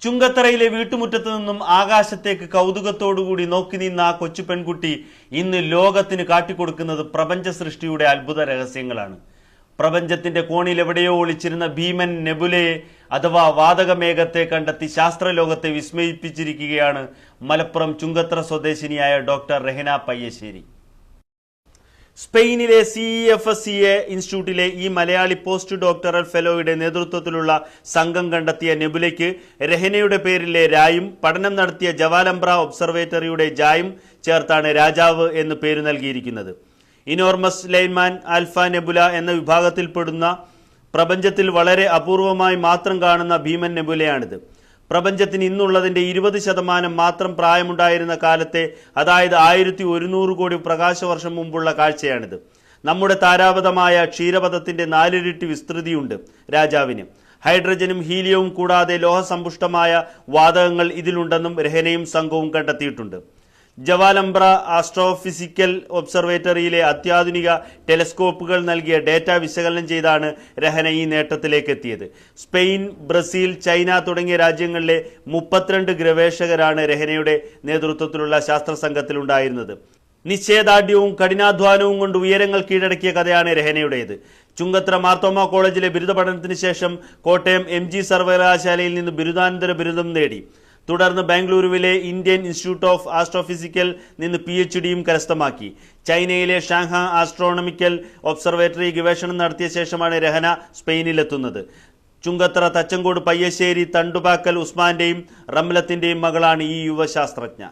ചുങ്കത്തറയിലെ വീട്ടുമുറ്റത്ത് നിന്നും ആകാശത്തേക്ക് കൗതുകത്തോടുകൂടി നോക്കി നിന്ന ആ കൊച്ചു പെൺകുട്ടി ഇന്ന് ലോകത്തിന് കാട്ടിക്കൊടുക്കുന്നത് പ്രപഞ്ച സൃഷ്ടിയുടെ അത്ഭുത രഹസ്യങ്ങളാണ്. പ്രപഞ്ചത്തിന്റെ കോണിൽ എവിടെയോ ഒളിച്ചിരുന്ന ഭീമൻ നെബുലയെ അഥവാ വാതകമേഘത്തെ കണ്ടെത്തി ശാസ്ത്രലോകത്തെ വിസ്മയിപ്പിച്ചിരിക്കുകയാണ് മലപ്പുറം ചുങ്കത്തറ സ്വദേശിനിയായ ഡോക്ടർ റെഹന പയ്യശ്ശേരി. സ്പെയിനിലെ CEFSCA ഇൻസ്റ്റിറ്റ്യൂട്ടിലെ ഈ മലയാളി പോസ്റ്റ് ഡോക്ടറൽ ഫെലോയുടെ നേതൃത്വത്തിലുള്ള സംഘം കണ്ടെത്തിയ നെബുലയ്ക്ക് രഹനയുടെ പേരിലെ രായും പഠനം നടത്തിയ ജവാലംബ്ര ഒബ്സർവേറ്ററിയുടെ ജായും ചേർത്താണ് രാജാവ് എന്ന് പേര് നൽകിയിരിക്കുന്നത്. ഇനോർമസ് ലൈൻമാൻ ആൽഫ നെബുല എന്ന വിഭാഗത്തിൽപ്പെടുന്ന പ്രപഞ്ചത്തിൽ വളരെ അപൂർവമായി മാത്രം കാണുന്ന ഭീമൻ നെബുലയാണിത്. പ്രപഞ്ചത്തിന് ഇന്നുള്ളതിൻ്റെ 20% മാത്രം പ്രായമുണ്ടായിരുന്ന കാലത്തെ, അതായത് 1100 കോടി പ്രകാശവർഷം മുമ്പുള്ള കാഴ്ചയാണിത്. നമ്മുടെ താരാപഥമായ ക്ഷീരപഥത്തിന്റെ 4 ഇരട്ടി വിസ്തൃതിയുണ്ട് രാജാവിന്. ഹൈഡ്രജനും ഹീലിയവും കൂടാതെ ലോഹസമ്പുഷ്ടമായ വാതകങ്ങൾ ഇതിലുണ്ടെന്നും രഹനയും സംഘവും കണ്ടെത്തിയിട്ടുണ്ട്. ജവാലംബ്ര ആസ്ട്രോഫിസിക്കൽ ഒബ്സർവേറ്ററിയിലെ അത്യാധുനിക ടെലസ്കോപ്പുകൾ നൽകിയ ഡേറ്റ വിശകലനം ചെയ്താണ് രഹന ഈ നേട്ടത്തിലേക്ക് എത്തിയത്. സ്പെയിൻ, ബ്രസീൽ, ചൈന തുടങ്ങിയ രാജ്യങ്ങളിലെ 32 ഗവേഷകരാണ് രഹനയുടെ നേതൃത്വത്തിലുള്ള ശാസ്ത്ര സംഘത്തിലുണ്ടായിരുന്നത്. നിശ്ചയദാർഢ്യവും കഠിനാധ്വാനവും കൊണ്ട് ഉയരങ്ങൾ കീഴടക്കിയ കഥയാണ് രഹനയുടേത്. ചുങ്കത്തറ മാർത്തോമ കോളേജിലെ ബിരുദ പഠനത്തിന് ശേഷം കോട്ടയം MG സർവകലാശാലയിൽ നിന്ന് ബിരുദാനന്തര ബിരുദം നേടി. തുടർന്ന് ബാംഗ്ലൂരുവിലെ ഇന്ത്യൻ ഇൻസ്റ്റിറ്റ്യൂട്ട് ഓഫ് ആസ്ട്രോഫിസിക്കൽ നിന്ന് PhDയും കരസ്ഥമാക്കി. ചൈനയിലെ ഷാങ്ഹാ ആസ്ട്രോണമിക്കൽ ഒബ്സർവേറ്ററി ഗവേഷണം നടത്തിയ ശേഷമാണ് രഹന സ്പെയിനിലെത്തുന്നത്. ചുങ്കത്തറ തച്ചങ്കോട് പയ്യശ്ശേരി തണ്ടുപാക്കൽ ഉസ്മാന്റെയും റംലത്തിന്റെയും മകളാണ് ഈ യുവശാസ്ത്രജ്ഞ.